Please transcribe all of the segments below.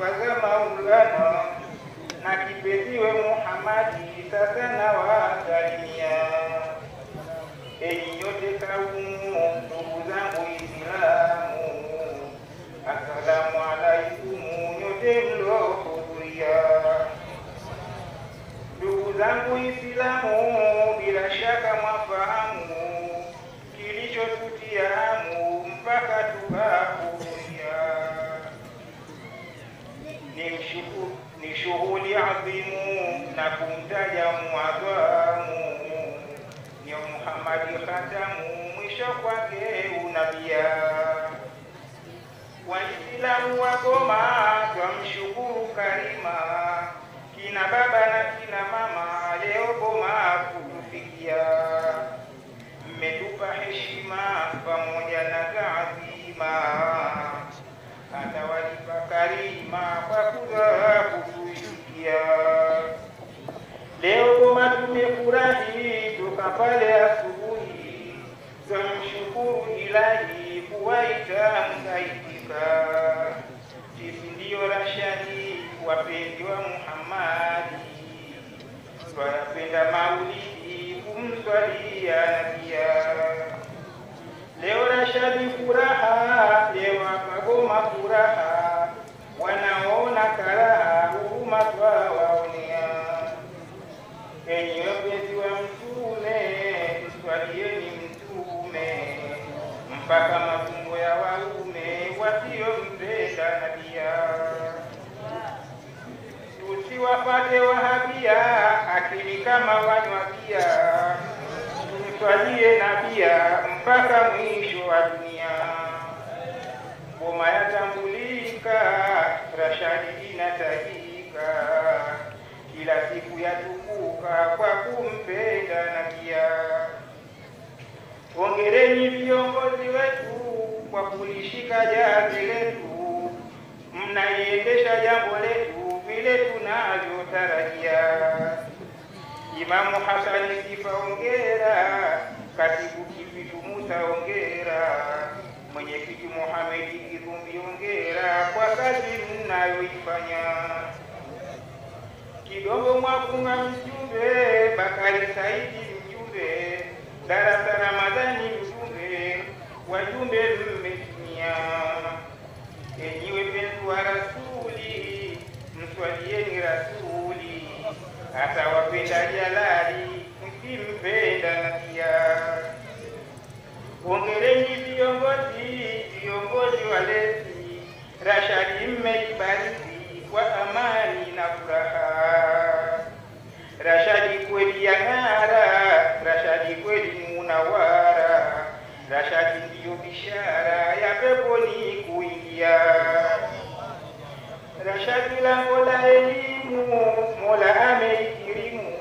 sifa za Maulana na kipenziwe Muhammadi sasa na wasalimia. Enyi nyote kaumu, ndugu zangu Islamu, assalamu alaikum nyote mlohudhuria. Ndugu zangu Islamu, bila shaka mwafahamu kilichotutia hamu mpaka tukahudhuria. Ni shughuli adhimu na kumtaja muadhamu, ni Muhammadi khatamu, mwisho kwake unabia. Waislamu wa Goma twamshukuru karima, kina baba na kina mama leo Goma kutufikia. Mmetupa heshima pamoja na taadhima, hata walipa karima kwa kutufikia. Leo Goma tumefurahi toka pale asubuhi, twamshukuru Ilahi kuwaita mkaitika. Sisi ndio Rashadi wapenzi wa Muhammadi, twayapenda maulidi kumswalia nabia. Leo Rashadi furaha, leo hapa Goma furaha, wanaona karaha huruma twawaonea. Enyi wapenzi wa Mtume, swalieni Mtume mpaka matumbo ya waume wasiompenda nabia. Tusiwapate wahabia akili kama wanywakia, tumswalie nabia mpaka mwisho wa dunia. Goma yatambulika, Rashadi inatajika, kila siku yatukuka kwa kumpenda nabia. Hongereni viongozi wetu kwa kulishika jazi letu, mnaiendesha jambo letu vile tunavyotarajia. Imamu Hasani Sifa hongera, katibu Kifitu Musa hongera, mwenyekiti Muhamedi Kivumbi hongera kwa kazi mnayoifanya. Kidogo Mwakunga mjumbe, Bakari Saidi mjumbe, Darasa Ramadhani mjumbe, wajumbe mmetimia. Enyi wapenzi wa Rasuli, mswalieni Rasuli, hata wapenda jalali mkimpenda nabia. Hongereni viongozi walezi, Rashadi mmeibariki kwa amani na furaha. Rashadi kweli yang'ara, Rashadi kweli munawara, Rashadi ndiyo bishara ya peponi kuingia. Rashadi lango la elimu, Mola ameikirimu,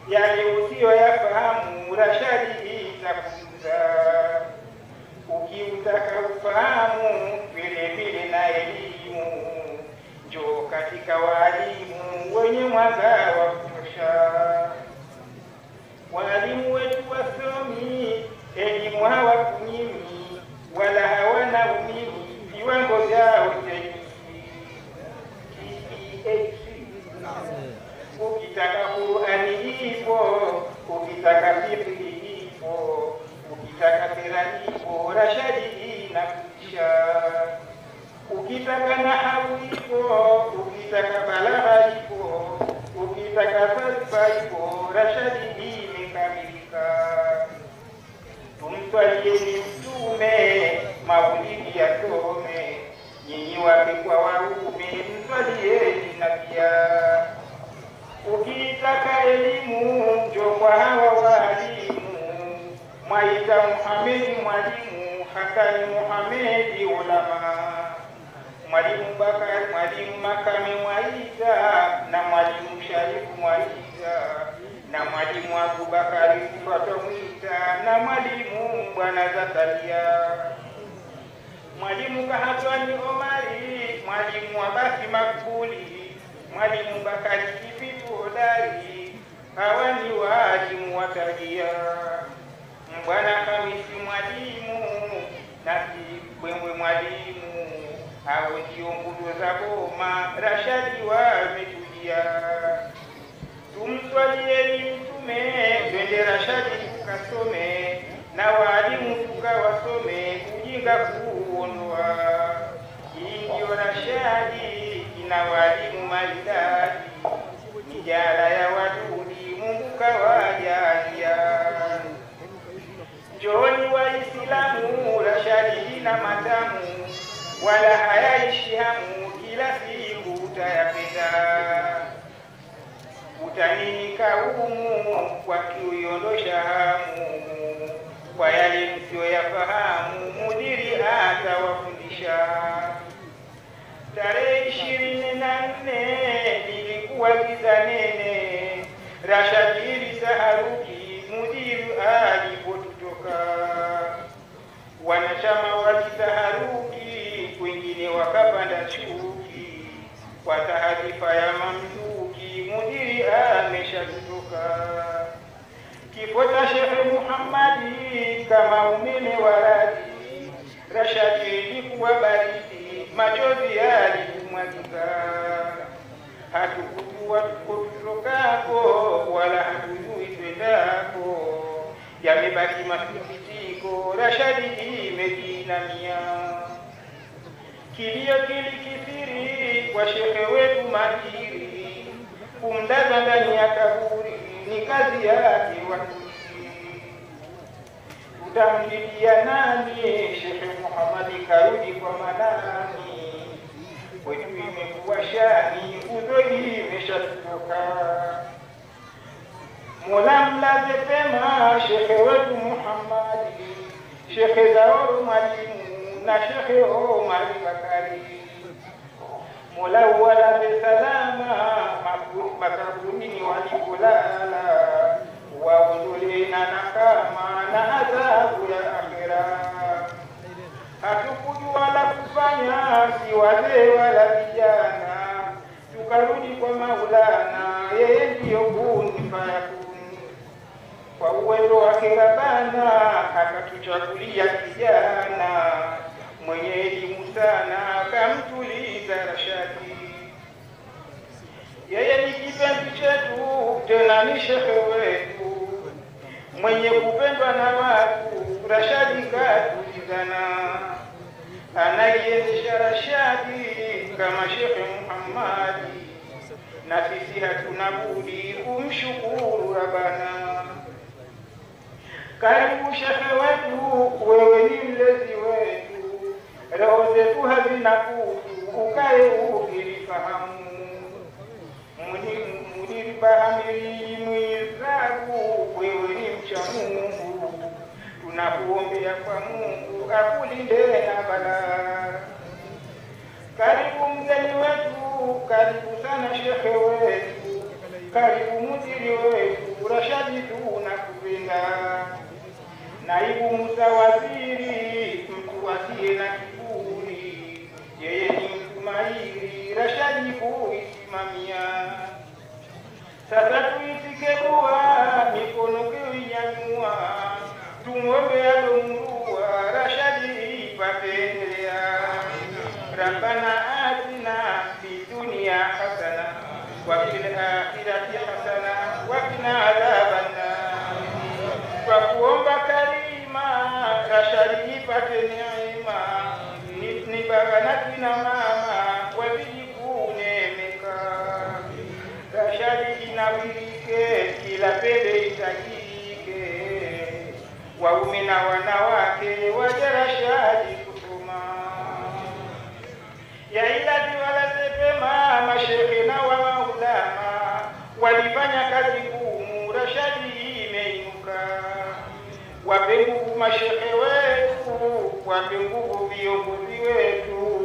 yale usiyoyafahamu Rashadi itakujuza. Ukiutaka ufahamu vile vile na elimu, njoo katika walimu wenye mwanga wa kutosha. Walimu wetu wasomi, elimu hawakunyimi, wala hawana umimi, viwango vyao ukitaka Qur'ani ipo, ukitaka fiqh ipo, ukitaka sira ipo, Rashadi inakufundisha. Ukitaka nahwu ipo, ukitaka balagha ipo, ukitaka falsafa ipo, Rashadi imekamilika. Tumswalieni Mtume, maulidi yasome, nyinyi wake kwa waume mswalieni nabia. Ukitaka elimu njoo kwa hawa walimu, Mwaita Muhamedi mwalimu, Hasani Muhamedi ulama, Mwalimu Bakari, Mwalimu Makame Mwaita, na Mwalimu Sharifu Mwaita, na Mwalimu Abubakari Sifato Mwita, na Mwalimu Bwana Zakaria, Mwalimu Kahatwani Omari, Mwalimu Abasi Makbuli, Mwalimu Bakari Kifitu Hodari. Hawa ni walimu watajia. Mbwana Hamisi mwalimu, na Kibwembwe mwalimu, hao ndio nguzo za boma, Rashadi wametulia. Tumswalieni Mtume, twende Rashadi tukasome, na walimu tukawasome, ujinga kuondoa. Hii ndio Rashadi, ina walimu maridadi, mijala ya wadudi Mungu kawajalia. Njooni Waislamu, Rashadi ina matamu, wala hayaishi hamu, kila siku utayapenda. Utanini kaumu kwa kuiondosha hamu, kwa yale msioyafahamu mudiri atawafundisha. Tarehe 24 lilikuwa giza nene, Rashadi ilisaharuki mudiri alipotutoka. Wanachama walitaharuki, wengine wakapanda chuki, kwa taarifa ya mamluki mudiri ameshatutoka. Kifo cha Sheikh Muhammadi kama umeme wa radi, Rashadi ilikuwa baridi, machozi yalitumwagika. Hatukujua tukotokako, wala hatujui twendako, yamebaki masikitiko, Rashadi imejinamia. Kilio kilikithiri kwa shekhe wetu mahiri, kumlaza ndani ya kaburi ni kazi yake watusi. Tutamlilia nani? Sheikh Muhammad karudi kwa manani, kwetu imekuwa shani, udhoi imeshatutoka. Mola mlaze pema shekhe wetu Muhammad, Sheikh Zaoro mwalimu na Sheikh Omar Bakari. Mola walaze salama makaburini walipolala, waondole na nakama na adhabu ya akhera. Hatukujua la kufanya, si wazee wala vijana, tukarudi kwa Maulana, yeye ndiyo kun fayakun. Kwa uwezo wake Rabbana akatuchagulia kijana mwenye elimu sana, akamtuliza Rashadi. Yeye ni kipenzi chetu, tena ni shekhe wetu, mwenye kupendwa na watu, Rashadi katulizana. Anaiendesha Rashadi kama Sheikh Muhammadi, na sisi hatuna budi kumshukuru Rabbana. Karibu shekhe wetu, wewe ni mlezi wetu, roho zetu hazina kutu, ukae ukilifahamu. Mudiri bahamiri mwizagu, wewe ni mcha Mungu, tunakuombea kwa Mungu akulinde na balaa. Karibu mgeni wetu, karibu sana shekhe wetu, karibu mudiri wetu, Rashadi tunakupenda. Naibu Musa waziri, mtu asiye na kiburi, yeye ni mtu mahiri, Rashadi kuisimamia. Sasa tuitike dua, mikono kuinyanyua, tumwombe alomrua, Rashadi ipate endelea. Rabbana atina fi dunia hasana, wa fil akhirati hasana, wa qina adhaban nar. Kwa kuomba karima, Rashadi ipate neema, ni baba na kina mama wazidi kunemeka. Rashadi inawirike, kila pembe itajike, waume na wanawake waje Rashadi kusoma. Ya ilahi walaze pema mashekhe na wa maulama, walifanya kazi ngumu, Rashadi imeinuka. Wape nguvu mashekhe wetu, wape nguvu viongozi wetu,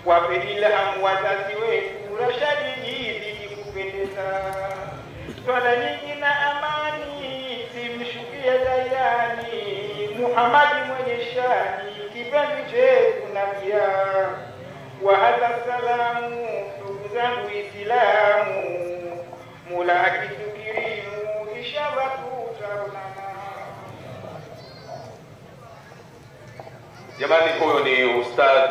wape ilhamu wazazi wetu, Rashadi izidi kupendeza. Swala nyingi na amani simshukie dayani, Muhammad mwenye shani, kipenzi chetu na pia. Wa hadha salamu, ndugu zangu Islamu, Mola akitukirimu, inshallah tutaonana. Jamani, huyo ni Ustadh